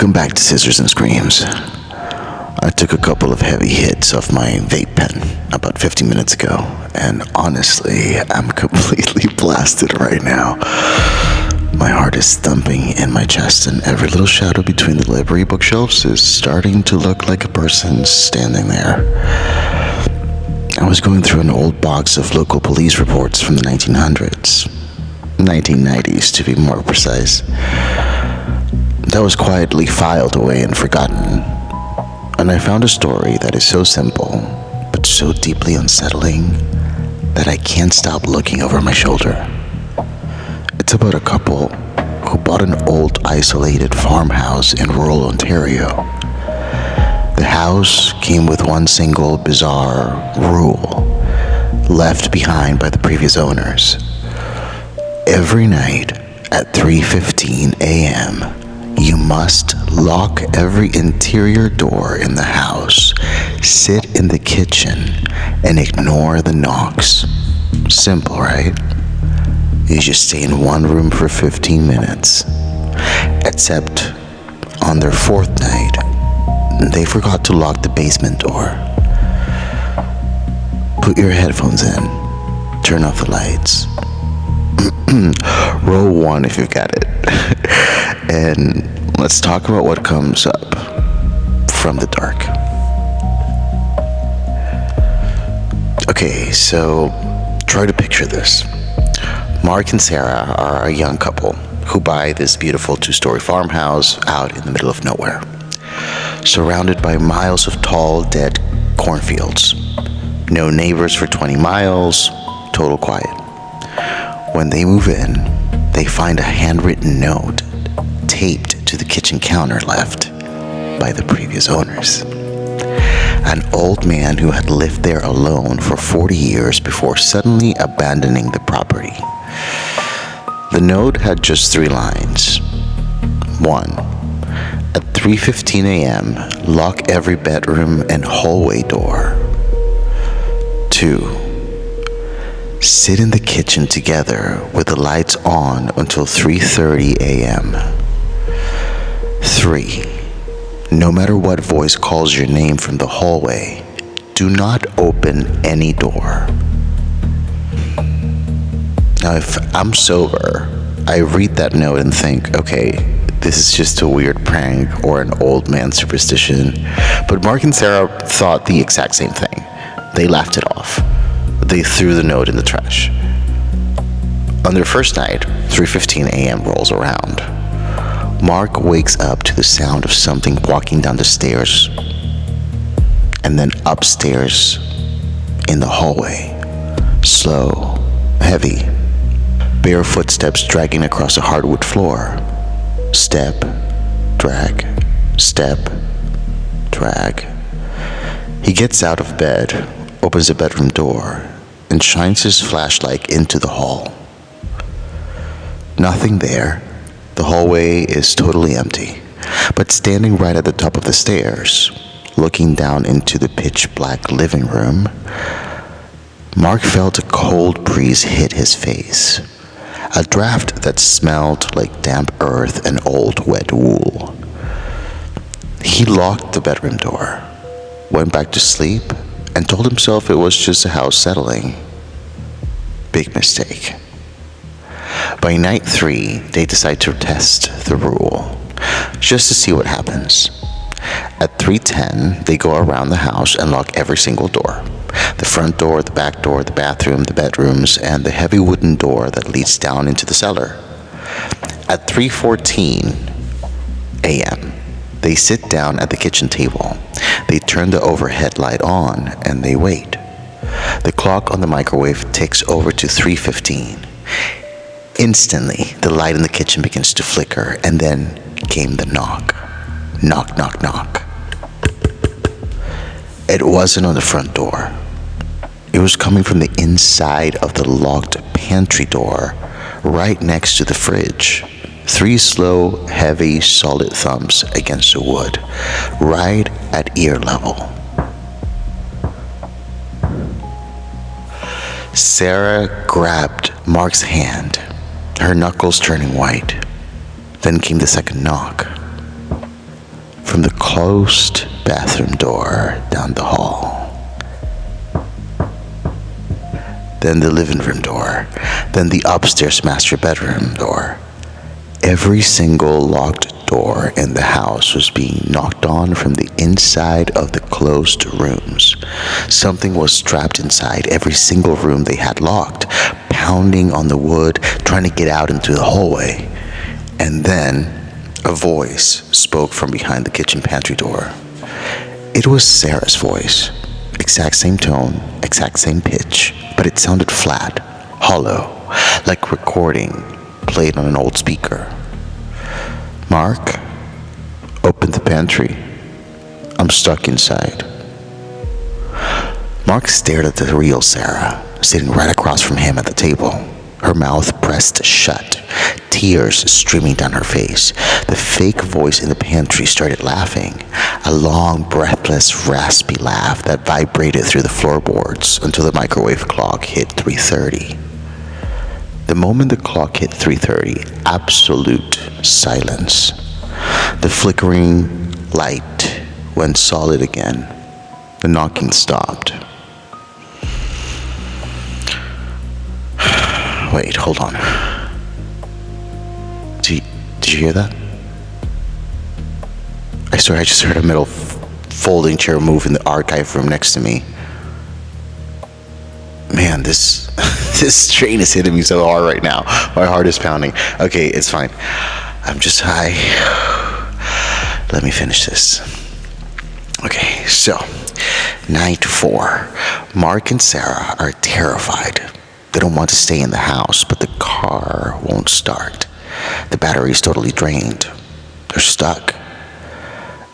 Welcome back to Scissors and Screams. I took a couple of heavy hits off my vape pen about 15 minutes ago, and honestly, I'm completely blasted right now. My heart is thumping in my chest, and every little shadow between the library bookshelves is starting to look like a person standing there. I was going through an old box of local police reports from the 1990s to be more precise, that was quietly filed away and forgotten. And I found a story that is so simple, but so deeply unsettling, that I can't stop looking over my shoulder. It's about a couple who bought an old isolated farmhouse in rural Ontario. The house came with one single bizarre rule, left behind by the previous owners. Every night at 3:15 a.m., you must lock every interior door in the house, sit in the kitchen, and ignore the knocks. Simple, right? You just stay in one room for 15 minutes. Except on their fourth night, they forgot to lock the basement door. Put your headphones in, turn off the lights. Roll one if you've got it. And let's talk about what comes up from the dark. Okay, so try to picture this. Mark and Sarah are a young couple who buy this beautiful two-story farmhouse out in the middle of nowhere, surrounded by miles of tall, dead cornfields. No neighbors for 20 miles, total quiet. When they move in, they find a handwritten note taped to the kitchen counter left by the previous owners. An old man who had lived there alone for 40 years before suddenly abandoning the property. The note had just 3 lines. 1. At 3:15 a.m., lock every bedroom and hallway door. 2. Sit in the kitchen together with the lights on until 3:30 a.m. 3. No matter what voice calls your name from the hallway, do not open any door. Now, if I'm sober, I read that note and think, okay, this is just a weird prank or an old man superstition. But Mark and Sarah thought the exact same thing. They laughed it off. They threw the note in the trash. On their first night, 3:15 a.m. rolls around. Mark wakes up to the sound of something walking down the stairs and then upstairs in the hallway. Slow, heavy, bare footsteps dragging across the hardwood floor. Step, drag, step, drag. He gets out of bed, opens the bedroom door, and shines his flashlight into the hall. Nothing there. The hallway is totally empty, but standing right at the top of the stairs, looking down into the pitch-black living room, Mark felt a cold breeze hit his face, a draft that smelled like damp earth and old wet wool. He locked the bedroom door, went back to sleep, and told himself it was just the house settling. Big mistake. By night 3, they decide to test the rule, just to see what happens. At 3:10, they go around the house and lock every single door. The front door, the back door, the bathroom, the bedrooms, and the heavy wooden door that leads down into the cellar. At 3:14 a.m., they sit down at the kitchen table. They turn the overhead light on and they wait. The clock on the microwave ticks over to 3:15. Instantly, the light in the kitchen begins to flicker, and then came the knock. Knock, knock, knock. It wasn't on the front door. It was coming from the inside of the locked pantry door, right next to the fridge. 3 slow, heavy, solid thumps against the wood, right at ear level. Sarah grabbed Mark's hand, her knuckles turning white. Then came the second knock. from the closed bathroom door down the hall. Then the living room door, then the upstairs master bedroom door. Every single locked door in the house was being knocked on from the inside of the closed rooms. Something was trapped inside every single room they had locked, pounding on the wood, trying to get out into the hallway. And then a voice spoke from behind the kitchen pantry door. It was Sarah's voice. Exact same tone, exact same pitch, but it sounded flat, hollow, like recording played on an old speaker. Mark, open the pantry. I'm stuck inside. Mark stared at the real Sarah, sitting right across from him at the table, her mouth pressed shut, tears streaming down her face. The fake voice in the pantry started laughing, a long, breathless, raspy laugh that vibrated through the floorboards until the microwave clock hit 3:30. The moment the clock hit 3:30, absolute silence. The flickering light went solid again. The knocking stopped. Wait, hold on. Did you hear that? I swear I just heard a metal folding chair move in the archive room next to me. Man, this train is hitting me so hard right now. My heart is pounding. Okay, it's fine. I'm just high. Let me finish this. Okay, so night 4. Mark and Sarah are terrified. They don't want to stay in the house, but the car won't start. The battery is totally drained. They're stuck.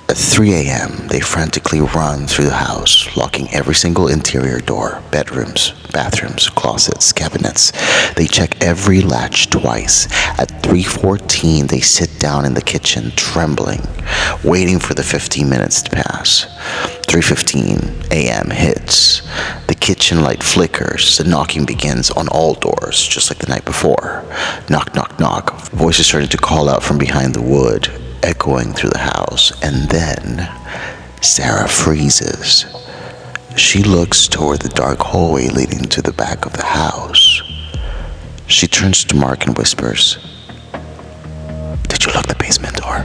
At 3 a.m., they frantically run through the house, locking every single interior door, bedrooms, bathrooms, closets, cabinets. They check every latch twice. At 3:14, they sit down in the kitchen, trembling, waiting for the 15 minutes to pass. 3:15 a.m. hits. The kitchen light flickers. The knocking begins on all doors, just like the night before. Knock, knock, knock. Voices started to call out from behind the wood, echoing through the house, and then Sarah freezes. She looks toward the dark hallway leading to the back of the house. She turns to Mark and whispers, "Did you lock the basement door?"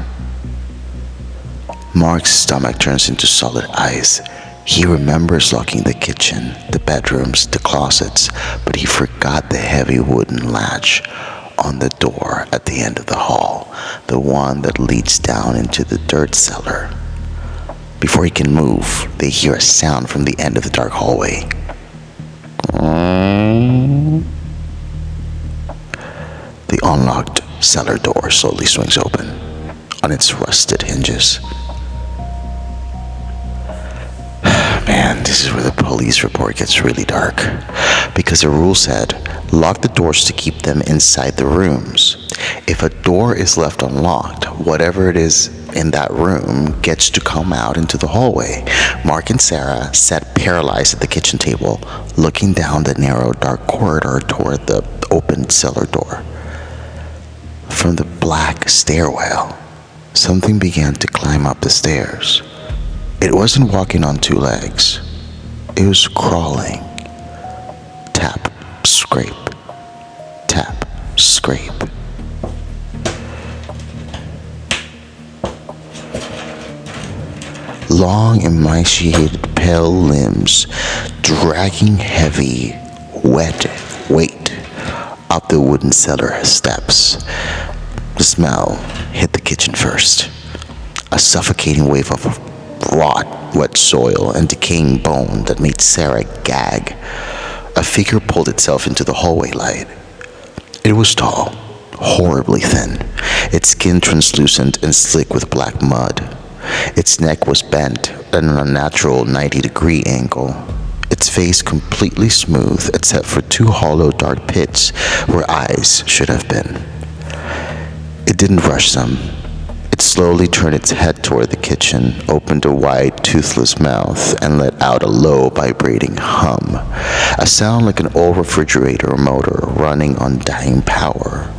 Mark's stomach turns into solid ice. He remembers locking the kitchen, the bedrooms, the closets, but he forgot the heavy wooden latch on the door at the end of the hall, the one that leads down into the dirt cellar. Before he can move, they hear a sound from the end of the dark hallway. The unlocked cellar door slowly swings open on its rusted hinges. Man, this is where the police report gets really dark, because the rule said lock the doors to keep them inside the rooms. If a door is left unlocked, whatever it is in that room gets to come out into the hallway. Mark and Sarah sat paralyzed at the kitchen table, looking down the narrow dark corridor toward the open cellar door. From the black stairwell, something began to climb up the stairs. It wasn't walking on 2 legs. It was crawling. Tap, scrape. Tap, scrape. Long, emaciated, pale limbs, dragging heavy, wet weight up the wooden cellar steps. The smell hit the kitchen first. A suffocating wave of rot, wet soil, and decaying bone that made Sarah gag. A figure pulled itself into the hallway light. It was tall, horribly thin, its skin translucent and slick with black mud. Its neck was bent at an unnatural 90-degree angle. Its face completely smooth except for 2 hollow dark pits where eyes should have been. It didn't rush them. It slowly turned its head toward the kitchen, opened a wide, toothless mouth, and let out a low, vibrating hum, a sound like an old refrigerator motor running on dying power.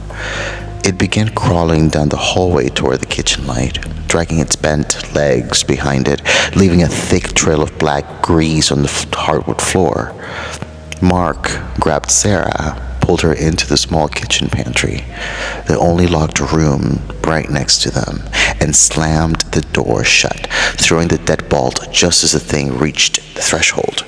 It began crawling down the hallway toward the kitchen light, dragging its bent legs behind it, leaving a thick trail of black grease on the hardwood floor. Mark grabbed Sarah, pulled her into the small kitchen pantry, the only locked room right next to them, and slammed the door shut, throwing the deadbolt just as the thing reached the threshold.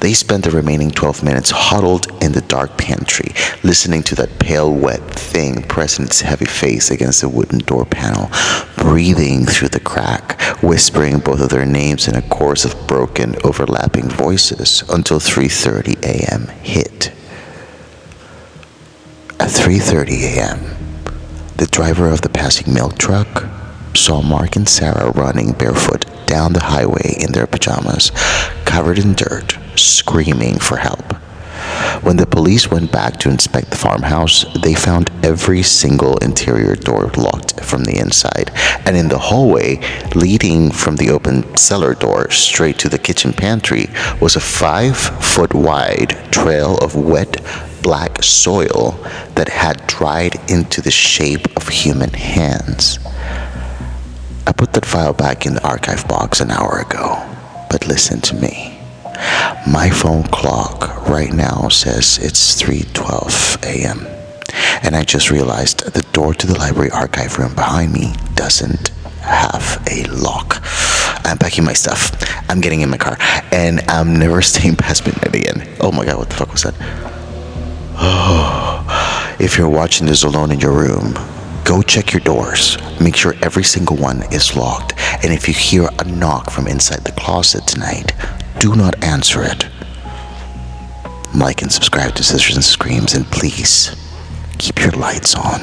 They spent the remaining 12 minutes huddled in the dark pantry, listening to that pale, wet thing pressing its heavy face against the wooden door panel, breathing through the crack, whispering both of their names in a chorus of broken, overlapping voices until 3:30 a.m. hit. At 3:30 a.m., the driver of the passing milk truck saw Mark and Sarah running barefoot down the highway in their pajamas, covered in dirt, screaming for help. When the police went back to inspect the farmhouse, they found every single interior door locked from the inside, and in the hallway leading from the open cellar door straight to the kitchen pantry was a 5-foot wide trail of wet black soil that had dried into the shape of human hands. I put that file back in the archive box an hour ago, but listen to me. My phone clock right now says it's 3:12 a.m. and I just realized the door to the library archive room behind me doesn't have a lock. I'm packing my stuff, I'm getting in my car, and I'm never staying past midnight again. Oh my god, what the fuck was that? Oh, if you're watching this alone in your room, go check your doors. Make sure every single one is locked. And if you hear a knock from inside the closet tonight, do not answer it. Like and subscribe to Sisters and Screams, and please keep your lights on.